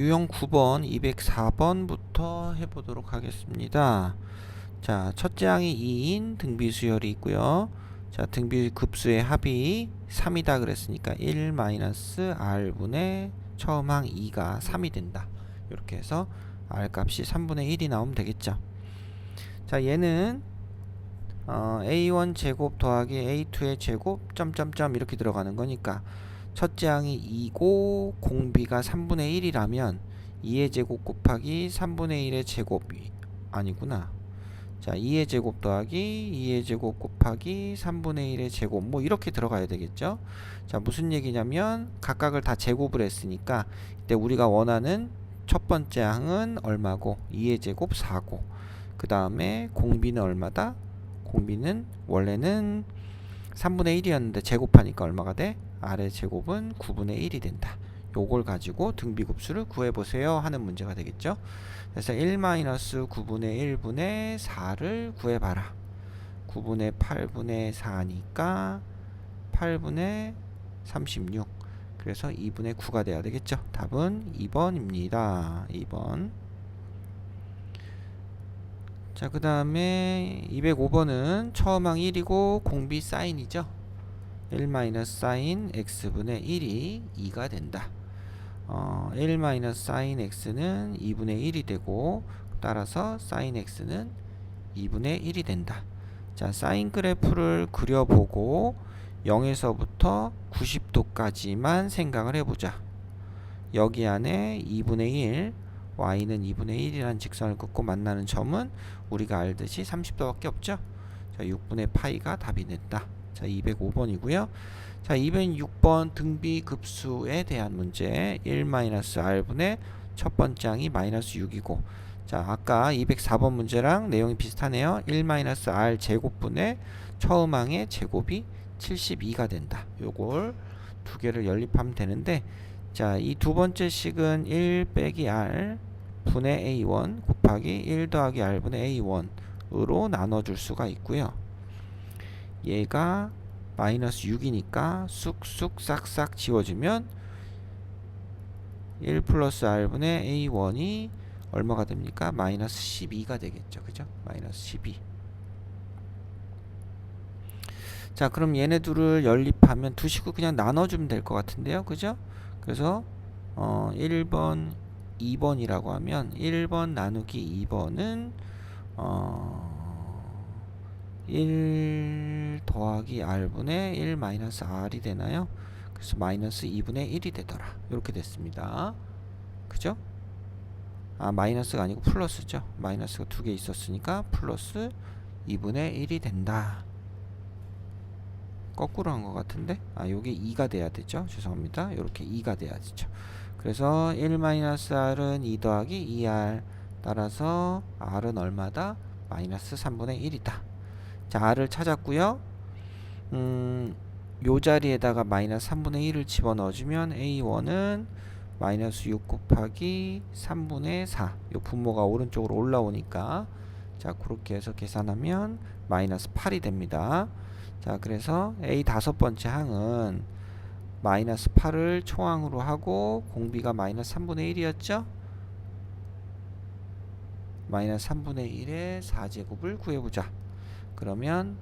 유형 9번 204번부터 해보도록 하겠습니다. 자, 첫째 항이 2인 등비 수열이 있고요. 자, 등비 급수의 합이 3이다 그랬으니까 1-r분의 처음 항 2가 3이 된다. 이렇게 해서 r 값이 3분의 1이 나오면 되겠죠. 자, 얘는 a1 제곱 더하기 a2의 제곱 점점점 이렇게 들어가는 거니까 첫째 항이 2고 공비가 3분의 1이라면 2의 제곱 곱하기 3분의 1의 제곱이 아니구나. 자, 2의 제곱 더하기 2의 제곱 곱하기 3분의 1의 제곱 뭐 이렇게 들어가야 되겠죠. 자, 무슨 얘기냐면 각각을 다 제곱을 했으니까 이때 우리가 원하는 첫 번째 항은 얼마고 2의 제곱 4고 그 다음에 공비는 얼마다? 공비는 원래는 3분의 1이었는데 제곱하니까 얼마가 돼? r의 제곱은 9분의 1이 된다. 요걸 가지고 등비급수를 구해보세요 하는 문제가 되겠죠. 그래서 1-9분의 1분의 4를 구해봐라. 9분의 8분의 4니까 8분의 36. 그래서 2분의 9가 돼야 되겠죠. 답은 2번입니다. 2번. 자, 그 다음에 205번은 처음 항 1이고 공비 사인이죠. 1-sin x분의 1이 2가 된다. 1-sin x는 2분의 1이 되고 따라서 sin x는 2분의 1이 된다. 자, 사인 그래프를 그려보고 0에서부터 90도까지만 생각을 해보자. 여기 안에 2분의 1 y는 2분의 1이라는 직선을 긋고 만나는 점은 우리가 알듯이 30도밖에 없죠. 자, 6분의 파이가 답이 됐다. 자, 205번이고요. 자, 206번 등비급수에 대한 문제. 1-r분의 첫 번째 항이 마이너스 6이고 자, 아까 204번 문제랑 내용이 비슷하네요. 1-r 제곱분의 처음 항의 제곱이 72가 된다. 요걸 두 개를 연립하면 되는데 자, 이 두 번째 식은 1 빼기 r 분의 a1 곱하기 1 더하기 r 분의 a1으로 나눠줄 수가 있고요. 얘가 마이너스 6이니까 쑥쑥 싹싹 지워주면 1 플러스 r분의 a1이 얼마가 됩니까? 마이너스 12가 되겠죠. 그죠? 마이너스 12. 자, 그럼 얘네 둘을 연립하면 두 식을 그냥 나눠주면 될 것 같은데요. 그죠? 그래서 1번, 2번이라고 하면 1번 나누기 2번은 1 더하기 r분의 1 마이너스 r이 되나요? 그래서 마이너스 2분의 1이 되더라. 이렇게 됐습니다. 그죠? 아, 마이너스가 아니고 플러스죠. 마이너스가 두 개 있었으니까 플러스 2분의 1이 된다. 거꾸로 한 것 같은데? 아, 요게 2가 돼야 되죠. 죄송합니다. 요렇게 2가 돼야 되죠. 그래서 1-r은 2 더하기 2r 따라서 r은 얼마다? 마이너스 3분의 1이다. 자, r을 찾았고요. 요 자리에다가 마이너스 3분의 1을 집어넣어주면 a1은 마이너스 6 곱하기 3분의 4. 요 분모가 오른쪽으로 올라오니까 자, 그렇게 해서 계산하면 마이너스 8이 됩니다. 자, 그래서 a 다섯 번째 항은 마이너스 8을 초항으로 하고 공비가 마이너스 3분의 1이었죠? 마이너스 3분의 1의 4제곱을 구해보자. 그러면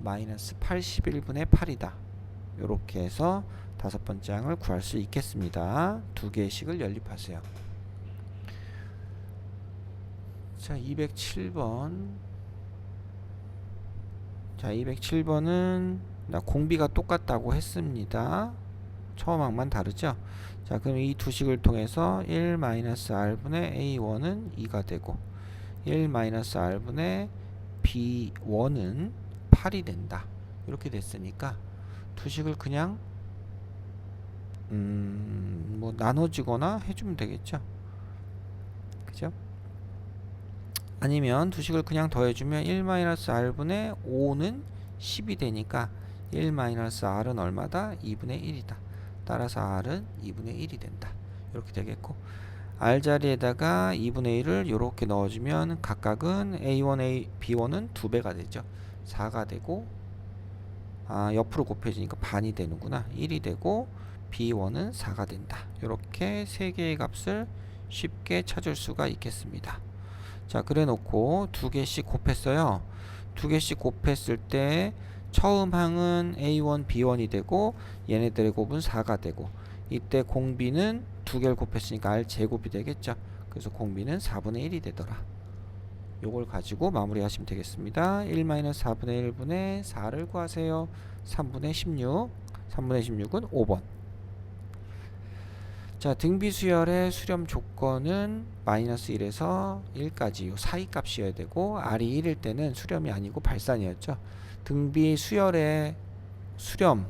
마이너스 81분의 8이다. 이렇게 해서 다섯 번째 항을 구할 수 있겠습니다. 두 개의 식을 연립하세요. 자, 207번. 자, 207번은 공비가 똑같다고 했습니다. 처음 항만 다르죠? 자, 그럼 이 두 식을 통해서 1-r분의 a1은 2가 되고 1-r분의 b1은 8이 된다. 이렇게 됐으니까 두 식을 그냥 뭐 나눠지거나 해주면 되겠죠. 그죠? 아니면 두 식을 그냥 더해주면 1-r분의 5는 10이 되니까 1-r은 얼마다? 2분의 1이다. 따라서 r은 2분의 1이 된다. 이렇게 되겠고 r 자리에다가 2분의 1을 이렇게 넣어주면 각각은 a1, b1은 2배가 되죠. 4가 되고 옆으로 곱해지니까 반이 되는구나. 1이 되고 b1은 4가 된다. 이렇게 세 개의 값을 쉽게 찾을 수가 있겠습니다. 자, 그래 놓고 두 개씩 곱했어요. 두 개씩 곱했을 때 처음 항은 A1, B1이 되고 얘네들의 곱은 4가 되고, 이때 공비는 두 개를 곱했으니까 R 제곱이 되겠죠. 그래서 공비는 4분의 1이 되더라. 요걸 가지고 마무리 하시면 되겠습니다. 1-4분의 1분의 4를 구하세요. 3분의 16. 3분의 16은 5번. 자, 등비 수열의 수렴 조건은 마이너스 1에서 1까지 요 사이 값이어야 되고, R이 1일 때는 수렴이 아니고 발산이었죠. 등비 수열의 수렴,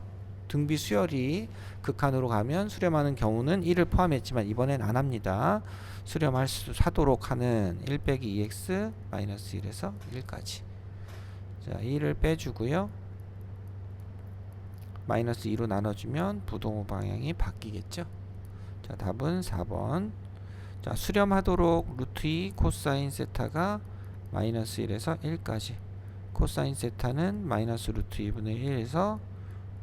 등비 수열이 극한으로 가면 수렴하는 경우는 1을 포함했지만 이번엔 안 합니다. 수렴할 수 하도록 하는 1 빼기 2x 마이너스 1에서 1까지. 자, 1을 빼주고요. 마이너스 2로 나눠주면 부동호 방향이 바뀌겠죠. 자, 답은 4번. 자, 수렴하도록 루트 2 코사인 세타가 마이너스 1에서 1까지. 코사인 세타는 마이너스 루트 2분의 1에서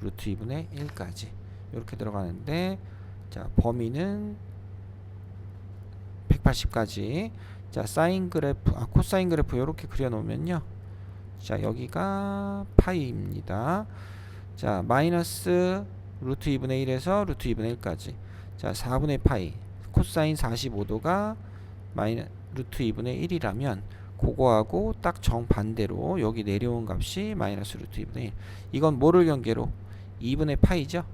루트 2분의 1까지. 이렇게 들어가는데, 자, 범위는 180까지. 자, 사인 그래프, 코사인 그래프 이렇게 그려 놓으면요. 자, 여기가 파이입니다. 자, 마이너스 루트 2분의 1에서 루트 2분의 1까지. 자, 4분의 파이. 코사인 45도가 루트 2분의 1이라면 그거하고 딱 정반대로 여기 내려온 값이 마이너스 루트 2분의 1. 이건 뭐를 경계로? 2분의 파이죠.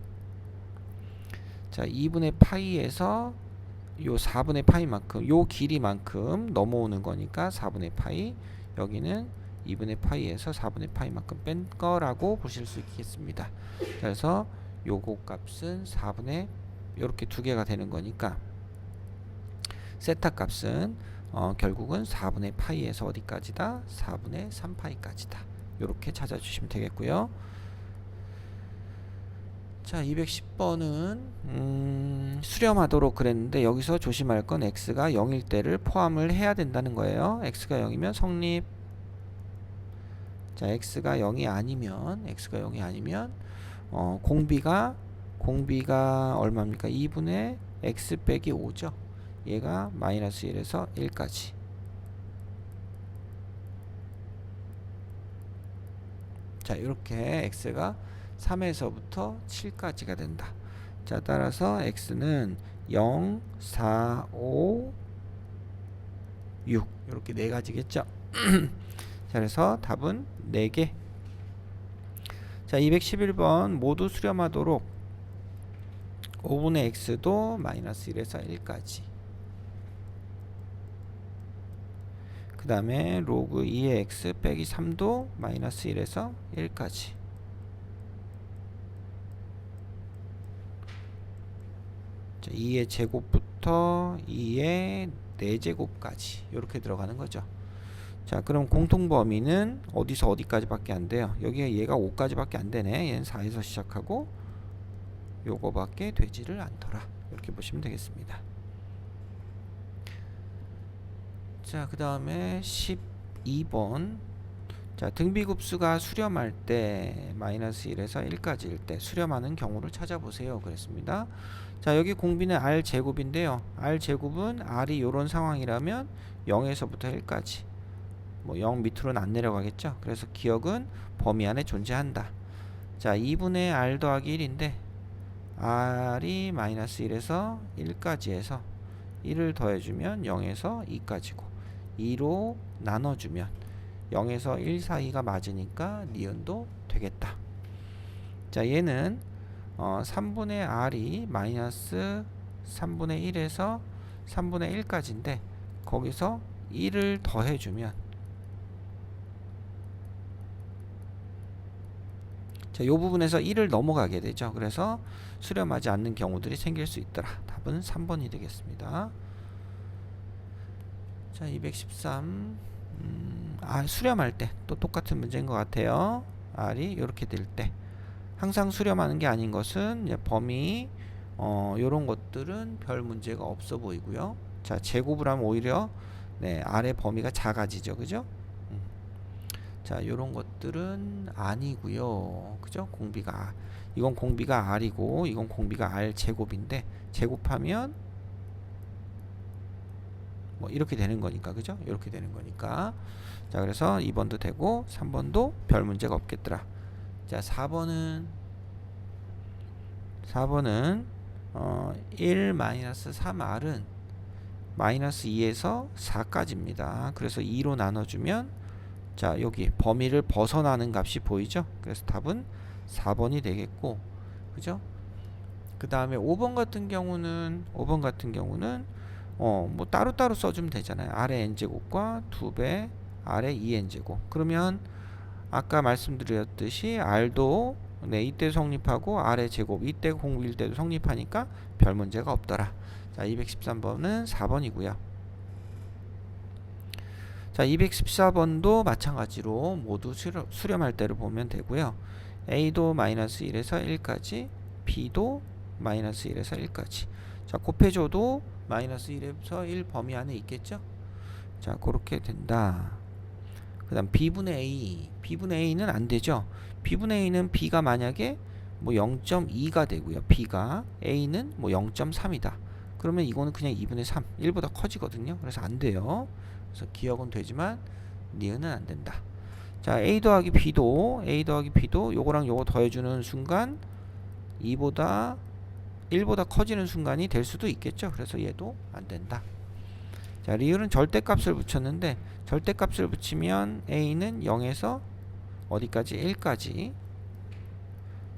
자, 2분의 파이에서 요 4분의 파이만큼, 요 길이만큼 넘어오는 거니까 4분의 파이. 여기는 2분의 파이에서 4분의 파이만큼 뺀 거라고 보실 수 있겠습니다. 그래서 요거 값은 4분의 이렇게 두 개가 되는 거니까 세타 값은 결국은 4분의 파이에서 어디까지다? 4분의 3파이까지다. 이렇게 찾아주시면 되겠고요. 자, 210번은 수렴하도록 그랬는데 여기서 조심할 건 x가 0일 때를 포함을 해야 된다는 거예요. x가 0이면 성립. 자, x가 0이 아니면 공비가 얼마입니까? 2분의 x 빼기 5죠. 얘가 마이너스 1에서 1까지. 자, 이렇게 x가 3에서부터 7까지가 된다. 자, 따라서 x는 0, 4, 5, 6 이렇게 네 가지겠죠. 자, 그래서 답은 4개. 자, 211번 모두 수렴하도록 5분의 x도 마이너스 1에서 1까지. 그 다음에 로그 2의 x 빼기 3도 마이너스 1에서 1까지. 자, 2의 제곱부터 2의 4제곱까지 이렇게 들어가는 거죠. 자, 그럼 공통 범위는 어디서 어디까지 밖에 안 돼요? 여기에 얘가 5까지 밖에 안 되네. 얘는 4에서 시작하고 요거 밖에 되지를 않더라. 이렇게 보시면 되겠습니다. 자, 그 다음에 12번. 자, 등비급수가 수렴할 때 마이너스 1에서 1까지일 때 수렴하는 경우를 찾아보세요. 그랬습니다. 자, 여기 공비는 R 제곱인데요. R 제곱은 R이 요런 상황이라면 0에서부터 1까지. 뭐 0 밑으로는 안 내려가겠죠. 그래서 기억은 범위 안에 존재한다. 자, 2분의 R 더하기 1인데 R이 마이너스 1에서 1까지 해서 1을 더해주면 0에서 2까지고 2로 나눠주면 0에서 1 사이가 맞으니까 니은도 되겠다. 자, 얘는 3분의 R이 마이너스 3분의 1에서 3분의 1까지인데 거기서 1을 더해주면 자, 요 부분에서 1을 넘어가게 되죠. 그래서 수렴하지 않는 경우들이 생길 수 있더라. 답은 3번이 되겠습니다. 자, 213 수렴할 때 또 똑같은 문제인 것 같아요. R이 이렇게 될 때 항상 수렴하는 게 아닌 것은 범위 요런 것들은 별 문제가 없어 보이고요. 자, 제곱을 하면 오히려 R의 범위가 작아지죠. 그죠? 자, 요런 것들은 아니고요. 그죠? 공비가 이건 공비가 R이고 이건 공비가 R 제곱인데 제곱하면 뭐 이렇게 되는 거니까, 그죠? 이렇게 되는 거니까. 자, 그래서 2번도 되고 3번도 별 문제가 없겠더라. 자, 4번은 1-3r은 마이너스 2에서 4까지입니다. 그래서 2로 나눠주면 자, 여기 범위를 벗어나는 값이 보이죠? 그래서 답은 4번이 되겠고, 그죠? 그 다음에 5번 같은 경우는 뭐 따로따로 써주면 되잖아요. 아래 n제곱과 2배 아래 2n제곱. 그러면 아까 말씀드렸듯이 r도 네, 이때 성립하고 아래 제곱 이때 공부일 때도 성립하니까 별 문제가 없더라. 자, 213번은 4번이고요. 자, 214번도 마찬가지로 모두 수렴할 때를 보면 되고요. a도 마이너스 1에서 1까지, b도 마이너스 1에서 1까지. 자, 곱해줘도 마이너스 1에서 1 범위 안에 있겠죠? 자, 그렇게 된다. 그 다음 b분의 a는 안 되죠. b분의 a는 b가 만약에 뭐 0.2가 되고요. b가 a는 뭐 0.3이다. 그러면 이거는 그냥 2분의 3, 1보다 커지거든요. 그래서 안 돼요. 그래서 기억은 되지만 니은은 안 된다. 자, a 더하기 b도 요거랑 요거 더해주는 순간 2보다 1보다 커지는 순간이 될 수도 있겠죠. 그래서 얘도 안 된다. 자, 리을은 절대값을 붙였는데 절대값을 붙이면 a는 0에서 어디까지? 1까지.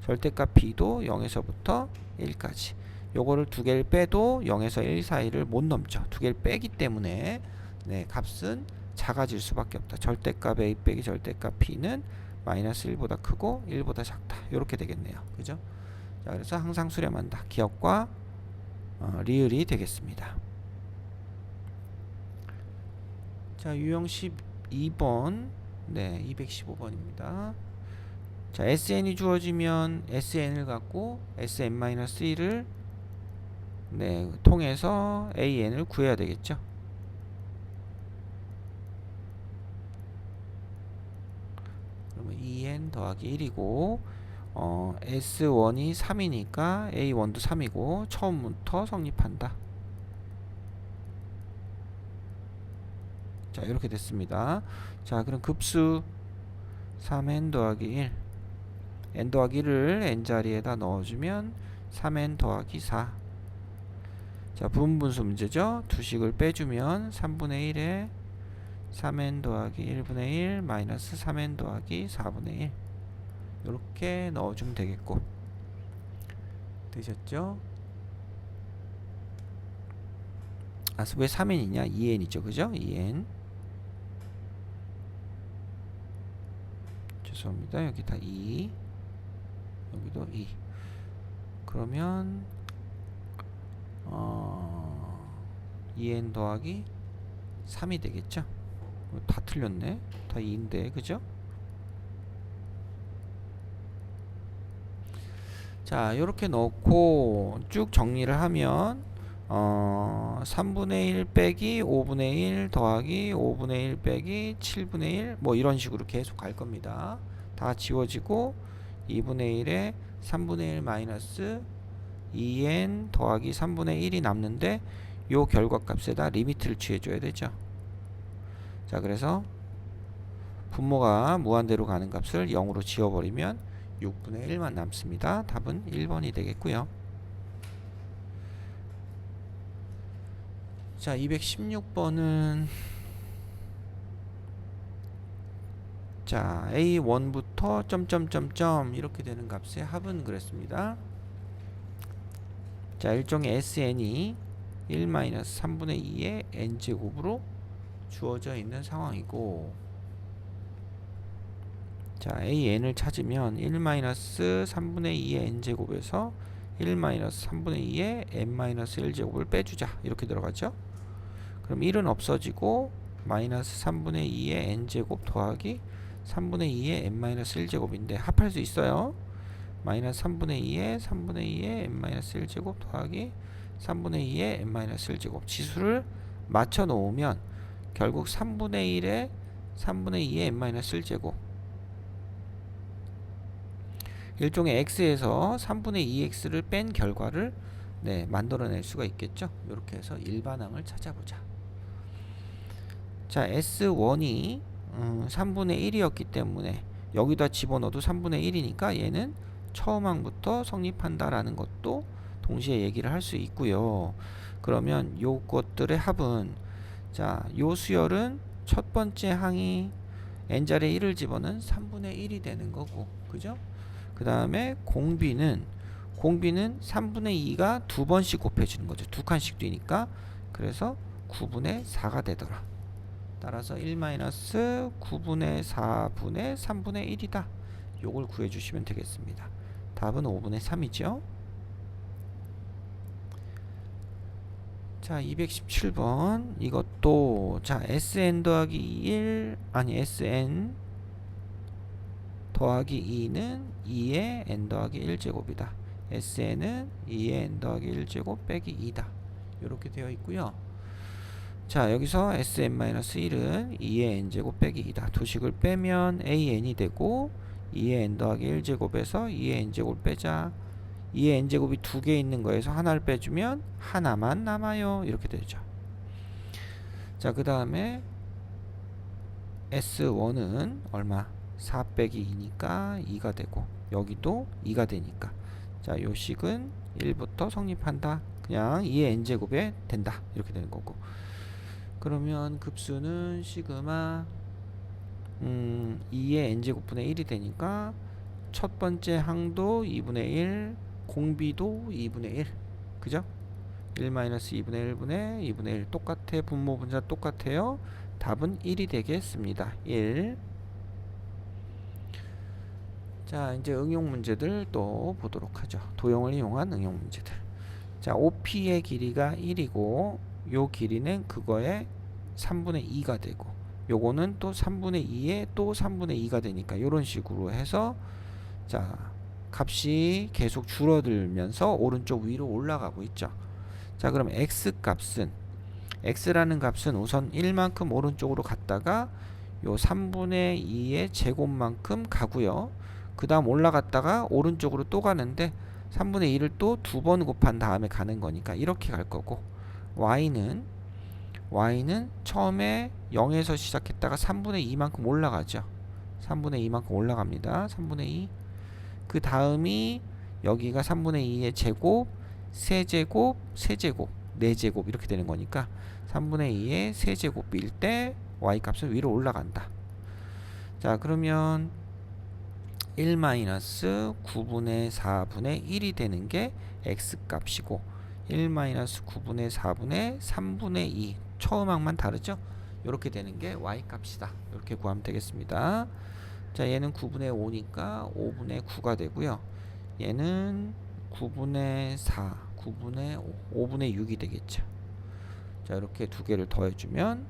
절대값 b도 0에서부터 1까지. 요거를 두 개를 빼도 0에서 1 사이를 못 넘죠. 두 개를 빼기 때문에 네, 값은 작아질 수밖에 없다. 절대값 a 빼기 절대값 b는 마이너스 1보다 크고 1보다 작다. 이렇게 되겠네요. 그죠? 자, 그래서 항상 수렴한다. 기억과 리을이 되겠습니다. 자, 유형 12번, 네, 215번입니다. 자, SN이 주어지면 SN을 갖고 SN-1을 네, 통해서 AN을 구해야 되겠죠. 그러면 2N 더하기 1이고 S1이 3이니까 A1도 3이고 처음부터 성립한다. 자, 이렇게 됐습니다. 자, 그럼 급수 3n 더하기 1 n 더하기 1을 n자리에다 넣어주면 3n 더하기 4. 자, 부분분수 문제죠. 두식을 빼주면 3분의 1에 3n 더하기 1분의 1 마이너스 3n 더하기 4분의 1 이렇게 넣어주면 되겠고. 되셨죠? 아, 왜 3n이냐? 2n이죠. 그죠? 2n. 죄송합니다. 여기 다 2. 여기도 2. 그러면 2n 더하기 3이 되겠죠? 다 틀렸네. 다 2인데, 그죠? 자, 요렇게 넣고 쭉 정리를 하면 3분의 1 빼기 5분의 1 더하기 5분의 1 빼기 7분의 1 뭐 이런 식으로 계속 갈 겁니다. 다 지워지고 2분의 1에 3분의 1 마이너스 2n 더하기 3분의 1이 남는데 요 결과값에다 리미트를 취해줘야 되죠. 자, 그래서 분모가 무한대로 가는 값을 0으로 지워버리면 6분의 1만 남습니다. 답은 1번이 되겠고요. 자, 216번은 자, A1부터 점점점점 이렇게 되는 값의 합은 그랬습니다. 자, 일종의 SN이 1-3분의 2의 n제곱으로 주어져 있는 상황이고, 자, AN을 찾으면 1-3분의 2의 n제곱에서 1-3분의 2의 n-1제곱을 빼주자. 이렇게 들어가죠. 그럼 1은 없어지고 마이너스 3분의 2의 n제곱 더하기 3분의 2의 n-1제곱인데 합할 수 있어요. 마이너스 3분의 2의 n-1제곱 더하기 3분의 2의 n-1제곱 지수를 맞춰 놓으면 결국 3분의 1의 3분의 2의 n-1제곱 일종의 x에서 3분의 2x를 뺀 결과를 네, 만들어낼 수가 있겠죠. 이렇게 해서 일반항을 찾아보자. 자, S1이 3분의 1이었기 때문에 여기다 집어넣어도 3분의 1이니까 얘는 처음 항부터 성립한다라는 것도 동시에 얘기를 할 수 있고요. 그러면 요것들의 합은, 자, 요 수열은 첫 번째 항이 n자리에 1을 집어넣은 3분의 1이 되는 거고, 그죠? 그 다음에 공비는 3분의 2가 두 번씩 곱해지는 거죠. 두 칸씩 뛰니까. 그래서 9분의 4가 되더라. 따라서 1-9분의 4분의 3분의 1이다. 요걸 구해주시면 되겠습니다. 답은 5분의 3이죠. 자, 217번 이것도, 자, sn 더하기 1 아니 sn 더하기 2는 2의 n 더하기 1제곱이다. sn은 2의 n 더하기 1제곱 빼기 2다. 이렇게 되어 있고요. 자, 여기서 sn-1은 2의 n제곱 빼기 2다. 두식을 빼면 an이 되고 2의 n 더하기 1제곱에서 2의 n제곱을 빼자. 2의 n제곱이 두 개 있는 거에서 하나를 빼주면 하나만 남아요. 이렇게 되죠. 자, 그 다음에 S1은 얼마? 4 빼기 2니까 2가 되고, 여기도 2가 되니까, 자, 요 식은 1부터 성립한다. 그냥 2의 n제곱에 된다. 이렇게 되는 거고. 그러면 급수는 시그마 2의 n제곱분의 1이 되니까 첫 번째 항도 2분의 1, 공비도 2분의 1, 그죠? 1-2분의 1분의 2분의 1 똑같아. 분모 분자 똑같아요. 답은 1이 되겠습니다. 1. 자, 이제 응용 문제들 또 보도록 하죠. 도형을 이용한 응용 문제들. 자, OP의 길이가 1이고 요 길이는 그거의 3분의 2가 되고, 요거는 또 3분의 2에 또 3분의 2가 되니까 요런 식으로 해서, 자, 값이 계속 줄어들면서 오른쪽 위로 올라가고 있죠. 자, 그럼 x라는 값은 우선 1만큼 오른쪽으로 갔다가 요 3분의 2의 제곱만큼 가고요. 그 다음 올라갔다가 오른쪽으로 또 가는데 3분의 2를 또 두 번 곱한 다음에 가는 거니까 이렇게 갈 거고, y는 처음에 0에서 시작했다가 3분의 2만큼 올라가죠. 3분의 2만큼 올라갑니다. 3분의 2. 그 다음이 여기가 3분의 2의 제곱, 세제곱, 세제곱, 4제곱 이렇게 되는 거니까 3분의 2의 세제곱일 때 y값은 위로 올라간다. 자, 그러면 1-9분의 4분의 1이 되는 게 x값이고, 1-9분의 4분의 3분의 2 처음 항만 다르죠? 이렇게 되는 게 y값이다. 이렇게 구하면 되겠습니다. 자, 얘는 9분의 5니까 5분의 9가 되고요. 얘는 9분의 4, 9분의 5, 5분의 6이 되겠죠. 자, 이렇게 두 개를 더해주면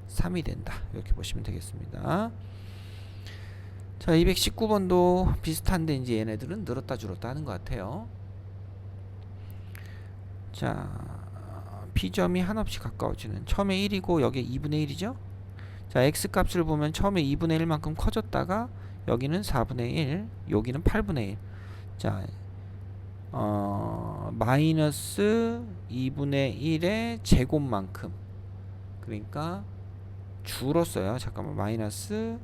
3이 된다. 이렇게 보시면 되겠습니다. 자, 219번도 비슷한데 이제 얘네들은 늘었다 줄었다 하는 것 같아요. 자, P점이 한없이 가까워지는, 처음에 1이고 여기 2분의 1이죠. 자, X값을 보면 처음에 2분의 1만큼 커졌다가 여기는 4분의 1, 여기는 8분의 1. 자, 마이너스 2분의 1의 제곱만큼, 그러니까 줄었어요. 잠깐만, 마이너스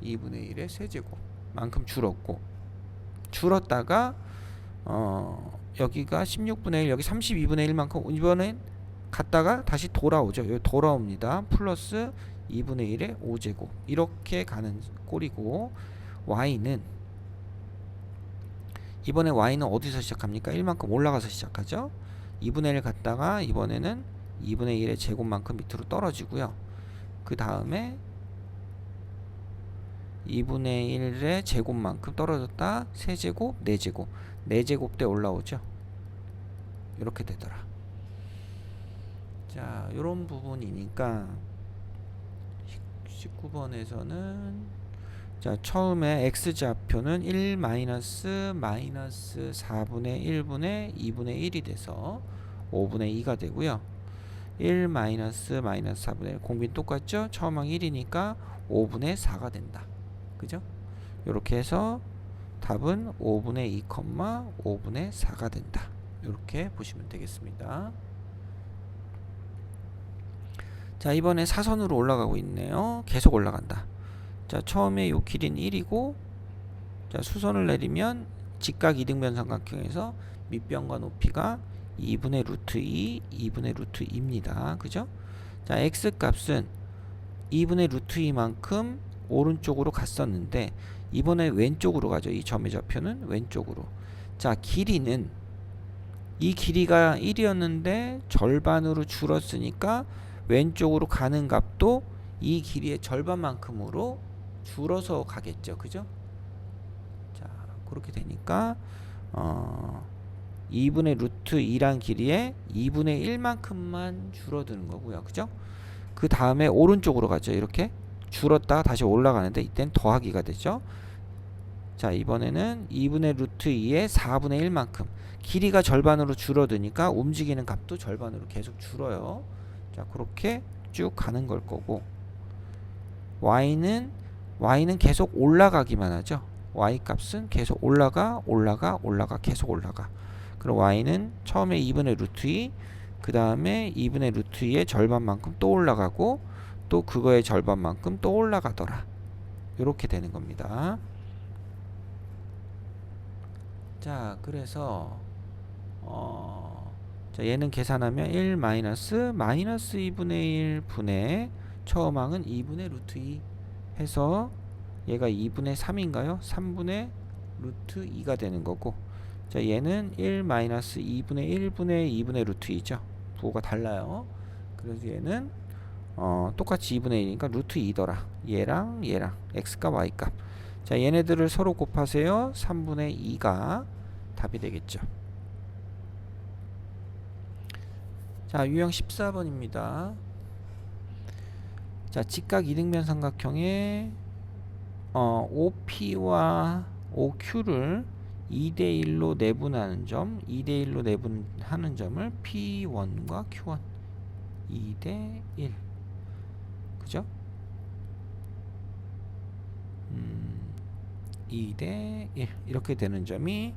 2분의 1의 세제곱만큼 줄었고, 줄었다가 여기가 16분의 1, 여기 32분의 1만큼 이번엔 갔다가 다시 돌아오죠. 여기 돌아옵니다. 플러스 2분의 1의 5제곱 이렇게 가는 꼴이고, y는 이번에 y는 어디서 시작합니까? 1만큼 올라가서 시작하죠. 2분의 1 갔다가 이번에는 2분의 1의 제곱만큼 밑으로 떨어지고요. 그 다음에 2분의 1의 제곱만큼 떨어졌다. 세제곱, 4제곱 4제곱 때 올라오죠. 이렇게 되더라. 자, 요런 부분이니까 19번에서는 자, 처음에 x좌표는 1-4분의 1분의 2분의 1이 돼서 5분의 2가 되고요. 1-4분의 1 공빈 똑같죠? 처음 항 1이니까 5분의 4가 된다. 그죠? 이렇게 해서 답은 5분의 2, 5분의 4가 된다. 이렇게 보시면 되겠습니다. 자, 이번에 사선으로 올라가고 있네요. 계속 올라간다. 자, 처음에 요 길이는 1이고, 자, 수선을 내리면 직각 이등변 삼각형에서 밑변과 높이가 2분의 루트 2, 2분의 루트 2입니다. 그죠? 자, x 값은 2분의 루트 2만큼 오른쪽으로 갔었는데, 이번에 왼쪽으로 가죠. 이 점의 좌표는 왼쪽으로. 자, 길이는 이 길이가 1이었는데 절반으로 줄었으니까 왼쪽으로 가는 값도 이 길이의 절반만큼으로 줄어서 가겠죠. 그죠? 자, 그렇게 되니까 2분의 루트 2란 길이에 2분의 1만큼만 줄어드는 거고요. 그죠? 그 다음에 오른쪽으로 가죠. 이렇게 줄었다가 다시 올라가는데 이땐 더하기가 되죠. 자, 이번에는 2분의 루트 2의 4분의 1만큼 길이가 절반으로 줄어드니까 움직이는 값도 절반으로 계속 줄어요. 자, 그렇게 쭉 가는 걸 거고, y는 계속 올라가기만 하죠. y 값은 계속 올라가 계속 올라가. 그럼 y는 처음에 2분의 루트 2, 그 다음에 2분의 루트 2의 절반만큼 또 올라가고, 또 그거의 절반만큼 또 올라가더라. 이렇게 되는 겁니다. 자, 그래서 자, 얘는 계산하면 1 마이너스 2분의 1 분의 처음 항은 2분의 루트 2 해서 얘가 2분의 3인가요? 3분의 루트 2가 되는 거고, 자, 얘는 1 마이너스 2분의 1 분의 2분의 루트 2죠. 부호가 달라요. 그래서 얘는 똑같이 2분의 1이니까 루트 2더라. 얘랑 x값 y값. 자, 얘네들을 서로 곱하세요. 3분의 2가 답이 되겠죠. 자, 유형 14번입니다. 자, 직각 이등변 삼각형의 OP와 OQ를 2대1로 내분하는 점, 2대1로 내분하는 점을 P1과 Q1 2대1, 그죠? 2대1 이렇게 되는 점이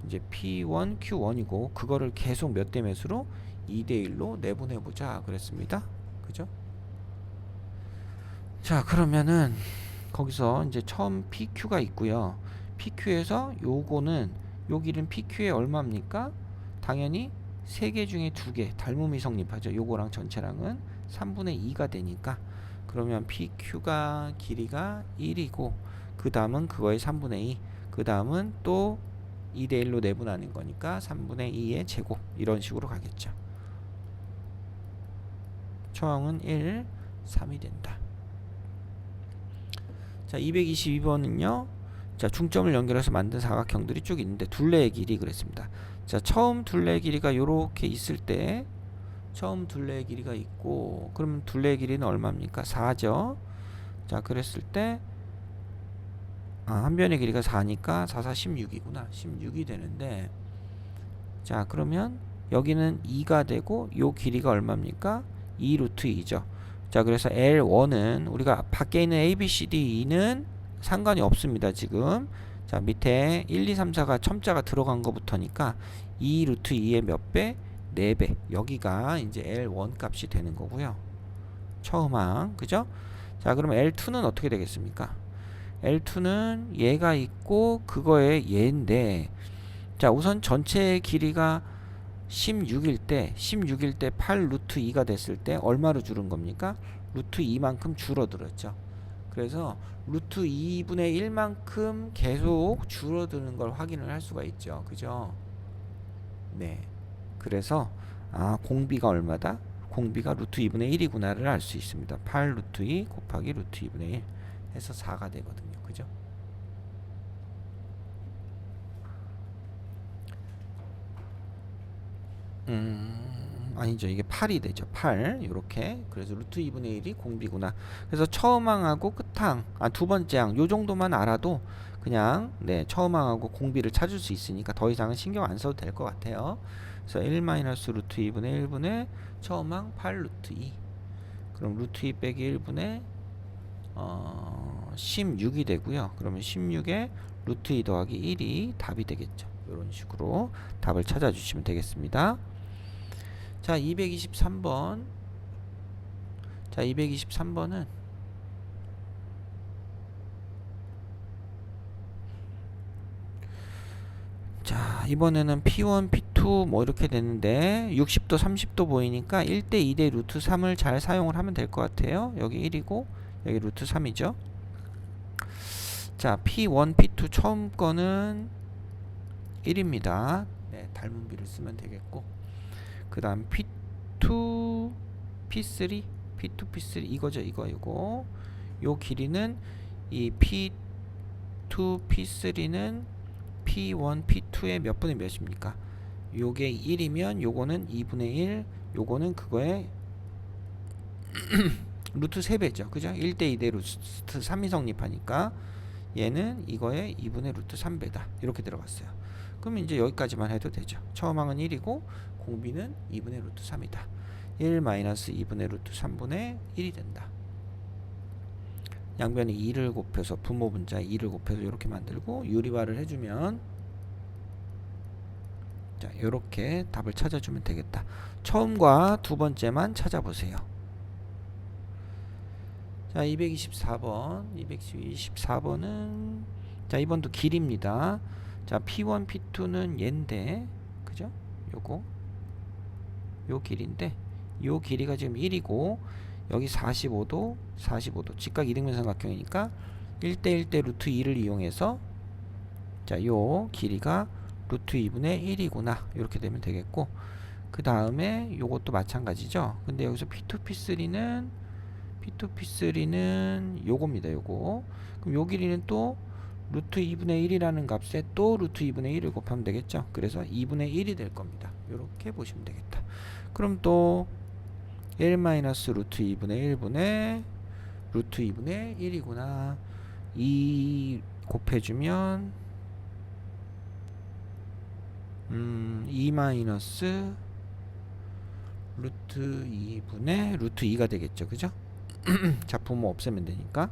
이제 P1, Q1이고, 그거를 계속 몇 대 몇으로 2대1로 내분해보자 그랬습니다. 그죠? 자, 그러면은 거기서 이제 처음 PQ가 있고요. PQ에서 요거는 요 길은 PQ에 얼마입니까? 당연히 3개 중에 2개 닮음이 성립하죠. 요거랑 전체랑은 3분의 2가 되니까, 그러면 PQ가 길이가 1이고, 그 다음은 그거의 3분의 2, 그 다음은 또 2대1로 내분하는 거니까 3분의 2의 제곱, 이런 식으로 가겠죠. 초항은 1, 3이 된다. 자, 222번은요. 자, 중점을 연결해서 만든 사각형들이 쭉 있는데 둘레의 길이 그랬습니다. 자, 처음 둘레의 길이가 요렇게 있을 때, 처음 둘레의 길이가 있고, 그러면 둘레의 길이는 얼마입니까? 4죠. 자, 그랬을 때 한 변의 길이가 4니까 4, 4, 16이구나. 16이 되는데, 자, 그러면 여기는 2가 되고 요 길이가 얼마입니까? 2 루트 2죠. 자, 그래서 L1은 우리가 밖에 있는 A, B, C, D는 상관이 없습니다. 지금. 자, 밑에 1, 2, 3, 4가 첨자가 들어간 거부터니까 2 루트 2의 몇 배? 4배. 여기가 이제 L1 값이 되는 거고요. 처음 항. 그죠? 자, 그럼 L2는 어떻게 되겠습니까? L2는 얘가 있고 그거에 얘인데, 자, 우선 전체 길이가 16일 때 8 루트 2가 됐을 때 얼마로 줄은 겁니까? 루트 2만큼 줄어들었죠. 그래서 루트 2분의 1만큼 계속 줄어드는 걸 확인을 할 수가 있죠. 그죠? 네. 그래서 공비가 얼마다? 공비가 루트 2분의 1이구나를 알 수 있습니다. 8 루트 2 곱하기 루트 2분의 1 해서 4가 되거든요. 그죠? 아니죠. 이게 8이 되죠. 8. 요렇게. 그래서 루트 2분의 1이 공비구나. 그래서 처음 항하고 끝항, 두 번째 항, 요 정도만 알아도 그냥, 네, 처음 항하고 공비를 찾을 수 있으니까 더 이상은 신경 안 써도 될 것 같아요. 그래서 1 마이너스 루트 2분의 1분의 처음 항 8 루트 2. 그럼 루트 2 빼기 1분의 16이 되고요. 그러면 16에 루트 2 더하기 1이 답이 되겠죠. 이런 식으로 답을 찾아주시면 되겠습니다. 자, 223번. 자, 223번은 자, 이번에는 P1, P2 뭐 이렇게 되는데 60도, 30도 보이니까 1대 2대 루트 3을 잘 사용을 하면 될 것 같아요. 여기 1이고 여기 루트 3이죠. 자, P1, P2 처음 거는 1입니다. 네, 닮은 비를 쓰면 되겠고, 그 다음 P2, P3, P2, P3 이거죠. 이거 요 길이는 이 P2, P3는 P1, P2의 몇 분의 몇입니까? 요게 1이면 요거는 2분의 1, 요거는 그거의 루트 3배죠. 그죠? 1대 2대 루트 3이 성립하니까 얘는 이거의 2분의 루트 3배다. 이렇게 들어갔어요. 그럼 이제 여기까지만 해도 되죠. 처음 항은 1이고 공비는 2분의 루트 3이다. 1 마이너스 2분의 루트 3분의 1이 된다. 양변에 2를 곱해서 분모 분자에 2를 곱해서 이렇게 만들고 유리화를 해주면 자, 이렇게 답을 찾아주면 되겠다. 처음과 두 번째만 찾아보세요. 자, 224번. 224번은 자, 이번도 길입니다. 자, P1, P2는 얘인데, 그죠? 요 길인데, 요 길이가 지금 1이고, 여기 45도, 45도. 직각 이등변 삼각형이니까 1대 1대 루트 2를 이용해서 자, 요 길이가 루트 2분의 1이구나. 이렇게 되면 되겠고, 그 다음에 요것도 마찬가지죠. 근데 여기서 P2, P3는 요겁니다. 요거. 그럼 요 길이는 또 루트 2분의 1이라는 값에 또 루트 2분의 1을 곱하면 되겠죠. 그래서 2분의 1이 될 겁니다. 이렇게 보시면 되겠다. 그럼 또 1 마이너스 루트 2분의 1분의 루트 2분의 1이구나. 2 곱해주면 2 마이너스 루트 2분의 루트 2가 되겠죠. 그죠? 자, 부모 없애면 되니까.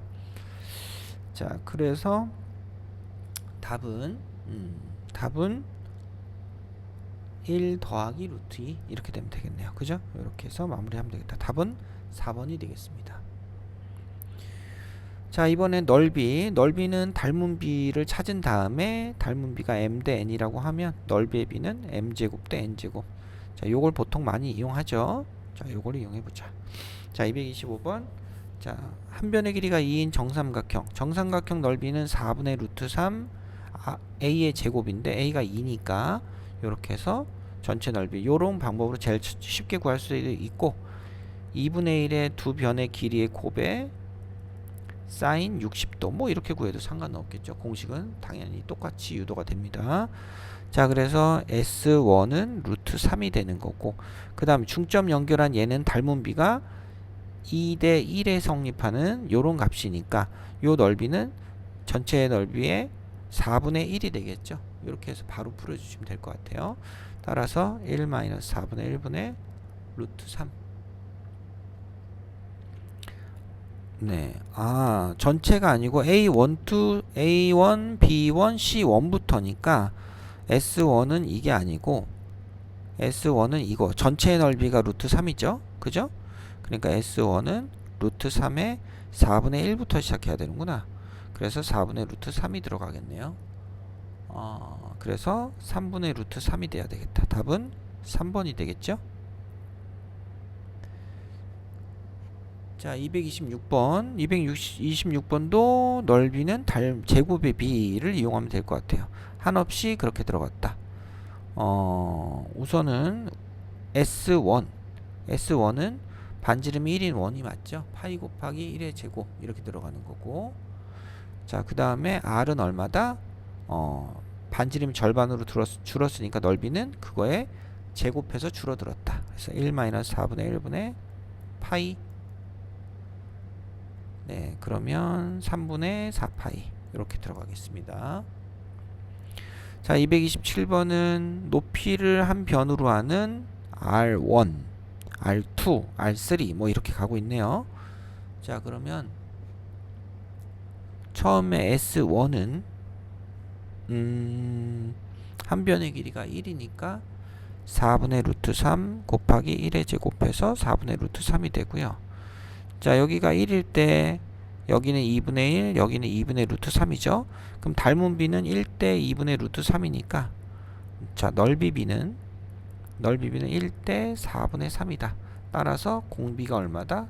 자, 그래서 답은 1 더하기 루트 2 이렇게 되면 되겠네요. 그죠? 이렇게 해서 마무리하면 되겠다. 답은 4번이 되겠습니다. 자, 이번엔 넓이는 닮은 비를 찾은 다음에 닮은 비가 m 대 n이라고 하면 넓이의 비는 m제곱 대 n제곱. 자, 요걸 보통 많이 이용하죠. 자, 요걸 이용해 보자. 자, 225번. 자, 한 변의 길이가 2인 정삼각형 넓이는 4분의 루트 3 a의 제곱인데 a가 2니까 요렇게 해서 전체 넓이 요런 방법으로 제일 쉽게 구할 수도 있고, 2분의 1의 두 변의 길이의 곱에 사인 60도 뭐 이렇게 구해도 상관은 없겠죠. 공식은 당연히 똑같이 유도가 됩니다. 자, 그래서 S1은 루트 3이 되는 거고, 그 다음 중점 연결한 얘는 닮은 비가 2대 1에 성립하는 요런 값이니까 요 넓이는 전체 넓이의 4분의 1이 되겠죠. 이렇게 해서 바로 풀어주시면 될 것 같아요. 따라서 1 마이너스 4분의 1분의 루트 3. 네, 전체가 아니고 A1, B1, C1부터니까 S1은 이게 아니고 S1은 이거 전체의 넓이가 루트 3이죠. 그죠? 그러니까 S1은 루트 3의 4분의 1부터 시작해야 되는구나. 그래서 4분의 루트 3이 들어가겠네요. 그래서 3분의 루트 3이 돼야 되겠다. 답은 3번이 되겠죠? 자, 226번. 226번도 넓이는 제곱의 비를 이용하면 될 것 같아요. 한없이 그렇게 들어갔다. 우선은 S1은 반지름이 1인 원이 맞죠? 파이 곱하기 1의 제곱 이렇게 들어가는 거고, 자, 그 다음에 R은 얼마다? 반지름이 절반으로 줄었으니까 넓이는 그거에 제곱해서 줄어들었다. 그래서 1-4분의 1분의 파이. 네, 그러면 3분의 4파이 이렇게 들어가겠습니다. 자, 227번은 높이를 한 변으로 하는 R1, R2, R3 뭐 이렇게 가고 있네요. 자, 그러면 처음에 S1은 한 변의 길이가 1이니까 4분의 루트 3 곱하기 1에 제곱해서 4분의 루트 3이 되고요. 자, 여기가 1일 때 여기는 2분의 1, 여기는 2분의 루트 3이죠. 그럼 닮은 b는 1대 2분의 루트 3이니까 자, 넓이 b는 1대 4분의 3이다. 따라서 공비가 얼마다?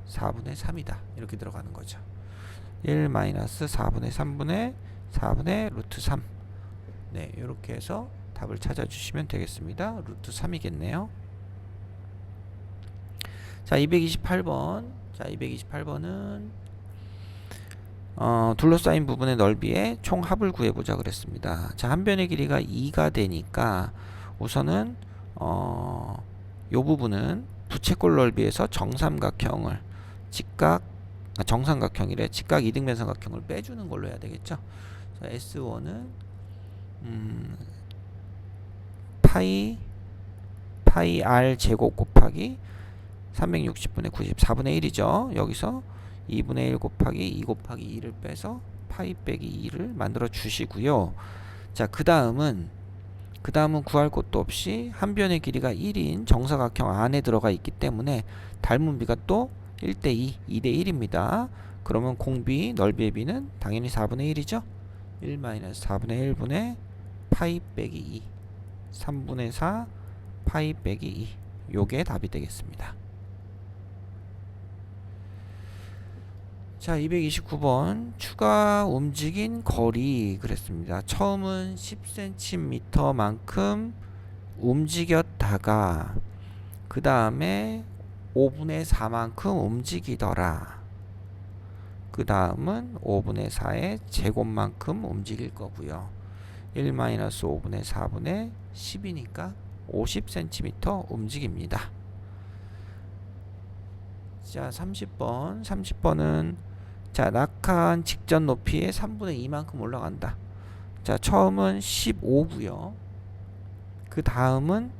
4분의 3이다. 이렇게 들어가는 거죠. 1 마이너스 4분의 3분의 4분의 루트 3. 네, 이렇게 해서 답을 찾아주시면 되겠습니다. 루트 3이겠네요. 자, 228번. 자, 228번은 둘러싸인 부분의 넓이의 총합을 구해보자 그랬습니다. 자, 한 변의 길이가 2가 되니까 우선은 요 부분은 부채꼴 넓이에서 정삼각형을 정삼각형이래 직각 이등변 삼각형을 빼주는 걸로 해야 되겠죠. 자, S1은 파이 R 제곱 곱하기 360분의 94분의 1이죠. 여기서 2분의 1 곱하기 2 곱하기 2를 빼서 파이 빼기 2를 만들어 주시고요. 자, 그 다음은 구할 것도 없이 한 변의 길이가 1인 정사각형 안에 들어가 있기 때문에 닮은 비가 또 1대2, 2대1입니다. 그러면 공비, 넓이의 비는 당연히 4분의 1이죠. 1 마이너스 4분의 1분의 파이 빼기 2 3분의 4 파이 빼기 2 요게 답이 되겠습니다. 자, 229번 추가 움직인 거리 그랬습니다. 처음은 10cm 만큼 움직였다가 그 다음에 5분의 4만큼 움직이더라. 그 다음은 5분의 4의 제곱만큼 움직일 거고요. 1 마이너스 5분의 4분의 10이니까 50cm 움직입니다. 자, 30번은 자, 낙하한 직전 높이의 3분의 2만큼 올라간다. 자, 처음은 15고요. 그 다음은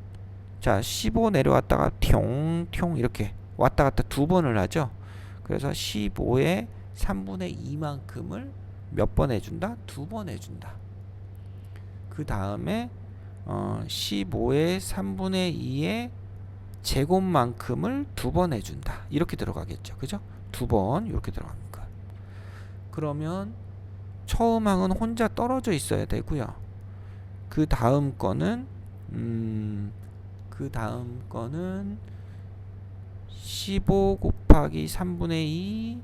자, 15 내려왔다가 퉁퉁 이렇게 왔다 갔다 두 번을 하죠. 그래서 15의 3분의 2만큼을 몇 번 해준다? 두 번 해준다. 그 다음에 15의 3분의 2의 제곱만큼을 두 번 해준다. 이렇게 들어가겠죠. 그죠? 두 번 이렇게 들어갑니다. 그러면 처음 항은 혼자 떨어져 있어야 되고요. 그 다음 거는 15 곱하기 3분의 2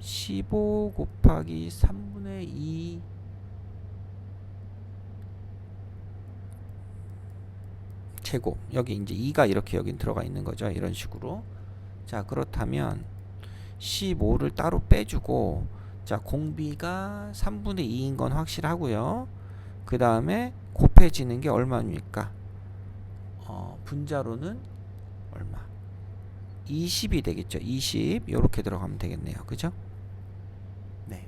15 곱하기 3분의 2 제곱. 여기 이제 2가 이렇게 여긴 들어가 있는 거죠. 이런 식으로. 자, 그렇다면 15를 따로 빼주고 자, 공비가 3분의 2인 건 확실하고요. 그 다음에 곱해지는 게 얼마입니까? 분자로는 얼마? 20이 되겠죠. 20 이렇게 들어가면 되겠네요. 그죠? 네.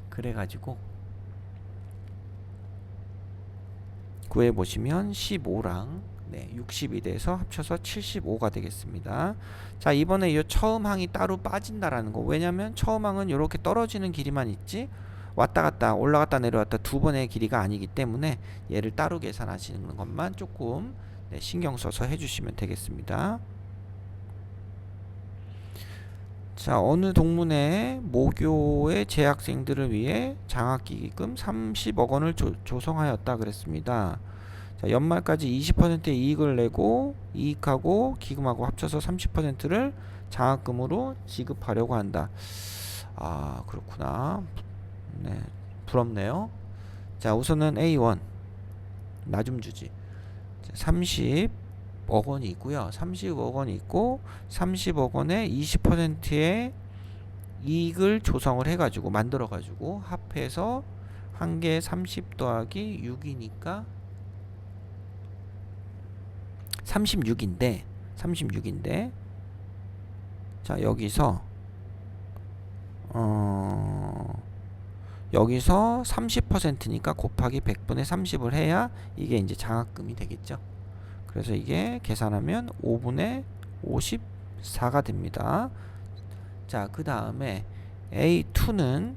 그래가지고 구해보시면 15랑 60이 돼서 합쳐서 75가 되겠습니다. 자, 이번에 이 처음 항이 따로 빠진다라는 거. 왜냐면 처음 항은 이렇게 떨어지는 길이만 있지 왔다 갔다 올라갔다 내려왔다 두 번의 길이가 아니기 때문에 얘를 따로 계산하시는 것만 조금 신경 써서 해주시면 되겠습니다. 자, 어느 동문회 모교의 재학생들을 위해 장학기금 30억 원을 조성하였다 그랬습니다. 자, 연말까지 20%의 이익을 내고 이익하고 기금하고 합쳐서 30%를 장학금으로 지급하려고 한다. 아, 그렇구나. 네, 부럽네요. 자, 우선은 A1 나 좀 주지. 30억 원이 있고요. 30억 원이 있고 30억 원에 20%의 이익을 조성을 해가지고 만들어가지고 합해서 한 개 30 더하기 6이니까 36인데 자, 여기서 30%니까 곱하기 100분의 30을 해야 이게 이제 장학금이 되겠죠. 그래서 이게 계산하면 5분의 54가 됩니다. 자, 그 다음에 A2는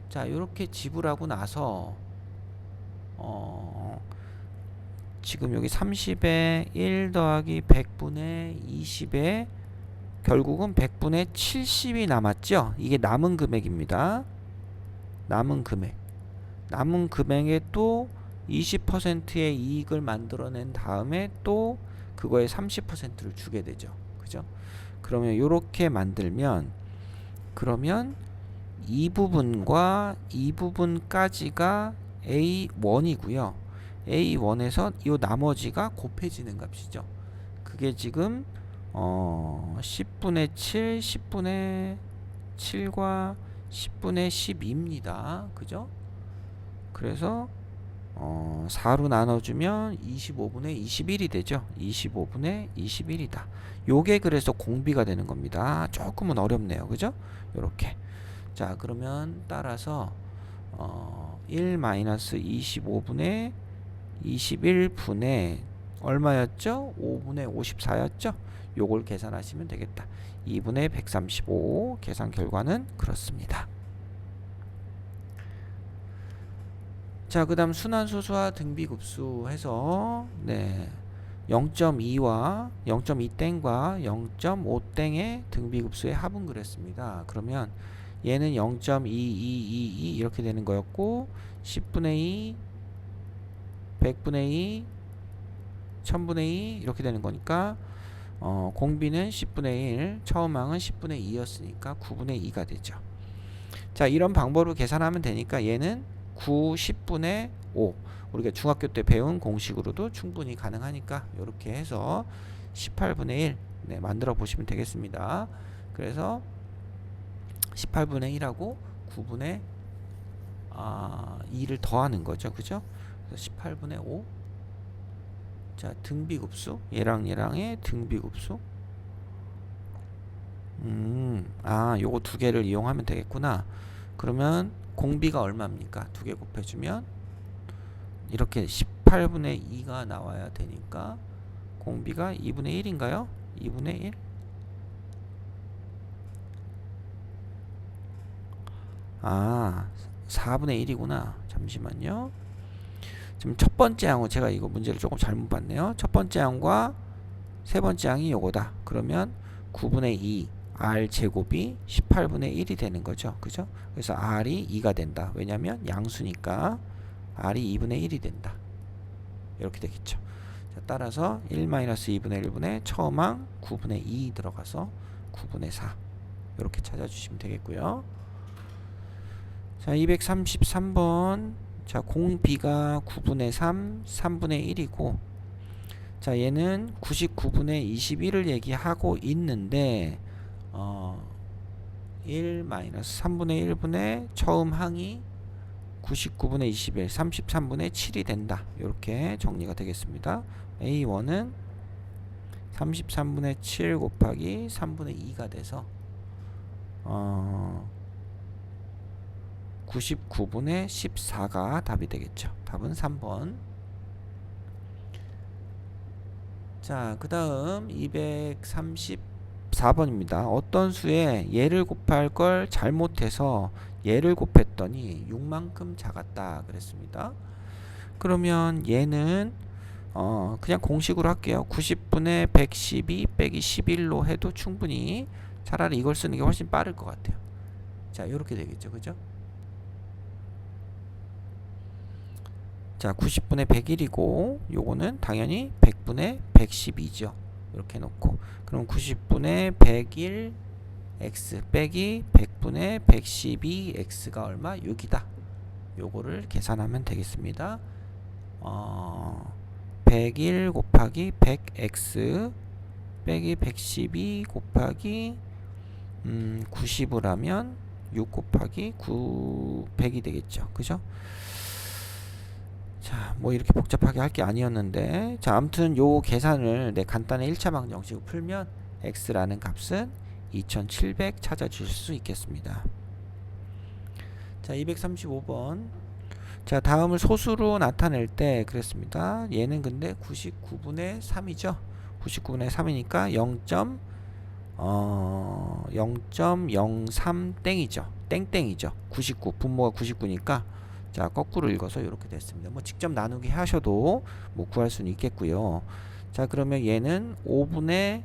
자, 이렇게 지불하고 나서 지금 여기 30에 1 더하기 100분의 20에 결국은 100분의 70이 남았죠. 이게 남은 금액입니다. 남은 금액에 또 20%의 이익을 만들어낸 다음에 또 그거에 30%를 주게 되죠. 그죠? 그러면 이렇게 만들면, 그러면 이 부분과 이 부분까지가 A1이고요. A1에서 이 나머지가 곱해지는 값이죠. 그게 지금 10분의 7, 10분의 7과 10분의 12입니다. 그죠? 그래서 4로 나눠주면 25분의 21이 되죠. 25분의 21이다. 요게 그래서 공비가 되는 겁니다. 조금은 어렵네요. 그죠? 요렇게. 자, 그러면 따라서 1-25분의 21분의 얼마였죠? 5분의 54였죠? 요걸 계산하시면 되겠다. 2분의 135. 계산 결과는 그렇습니다. 자, 그 다음 순환소수와 등비급수 해서 0.2와 0.2땡과 0.5땡의 등비급수의 합은 그랬습니다. 그러면 얘는 0.2222 이렇게 되는 거였고, 10분의 2, 100분의 2, 1000분의 2 이렇게 되는 거니까 공비는 10분의 1, 처음항은 10분의 2였으니까 9분의 2가 되죠. 자, 이런 방법으로 계산하면 되니까 얘는 9, 10분의 5, 우리가 중학교 때 배운 공식으로도 충분히 가능하니까 이렇게 해서 18분의 1 만들어 보시면 되겠습니다. 그래서 18분의 1하고 9분의 2를 더하는 거죠. 그죠? 그래서 18분의 5. 자, 등비급수. 얘랑 얘랑의 등비급수. 요거 두 개를 이용하면 되겠구나. 그러면 공비가 얼마입니까? 두 개 곱해주면 이렇게 18분의 2가 나와야 되니까 공비가 2분의 1인가요? 2분의 1? 4분의 1이구나. 잠시만요. 지금 첫 번째 항은 제가 이거 문제를 조금 잘못 봤네요. 첫 번째 항과 세 번째 항이 요거다. 그러면 9분의 2 R 제곱이 18분의 1이 되는 거죠. 그죠? 그래서 R이 2가 된다. 왜냐면 양수니까 R이 2분의 1이 된다. 이렇게 되겠죠. 자, 따라서 1-2분의 1분의 처음항 9분의 2 들어가서 9분의 4 이렇게 찾아주시면 되겠고요. 자, 233번. 자, 공비가 9분의 3, 3분의 1이고, 자, 얘는 99분의 21을 얘기하고 있는데 1-3분의 1분의 처음 항이 99분의 21, 33분의 7이 된다. 이렇게 정리가 되겠습니다. A1은 33분의 7 곱하기 3분의 2가 돼서 99분의 14가 답이 되겠죠. 답은 3번. 자, 그 다음 234번입니다. 어떤 수에 얘를 곱할 걸 잘못해서 얘를 곱했더니 6만큼 작았다 그랬습니다. 그러면 얘는 그냥 공식으로 할게요. 90분의 112 빼기 11로 해도 충분히, 차라리 이걸 쓰는 게 훨씬 빠를 것 같아요. 자, 이렇게 되겠죠. 그죠? 자, 90분의 101이고 요거는 당연히 100분의 112죠. 이렇게 놓고, 그럼 90분의 101 x 빼기 100분의 112 x가 얼마? 6이다. 요거를 계산하면 되겠습니다. 101 곱하기 100x 빼기 112 곱하기 90을 하면 6 곱하기 100이 되겠죠. 그죠? 자, 뭐 이렇게 복잡하게 할 게 아니었는데, 자, 아무튼 요 계산을 간단히 1차 방정식으로 풀면 x라는 값은 2700 찾아주실 수 있겠습니다. 자, 235번. 자, 다음을 소수로 나타낼 때 그랬습니다. 얘는 근데 99분의 3이죠. 99분의 3이니까 0.03 땡이죠. 땡땡이죠. 99, 분모가 99니까 자, 거꾸로 읽어서 이렇게 됐습니다. 뭐 직접 나누기 하셔도 뭐 구할 수는 있겠고요. 자, 그러면 얘는 5분의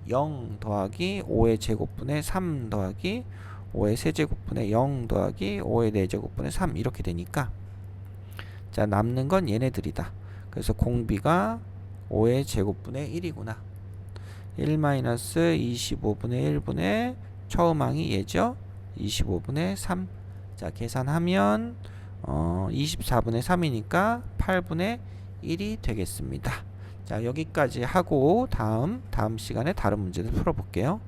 0 더하기 5의 제곱분의 3 더하기 5의 세제곱분의 0 더하기 5의 4제곱분의 3 이렇게 되니까 자, 남는 건 얘네들이다. 그래서 공비가 5의 제곱분의 1이구나. 1-25분의 1분의 처음 항이 얘죠. 25분의 3. 자, 계산하면 24분의 3이니까 8분의 1이 되겠습니다. 자, 여기까지 하고 다음 시간에 다른 문제를 풀어볼게요.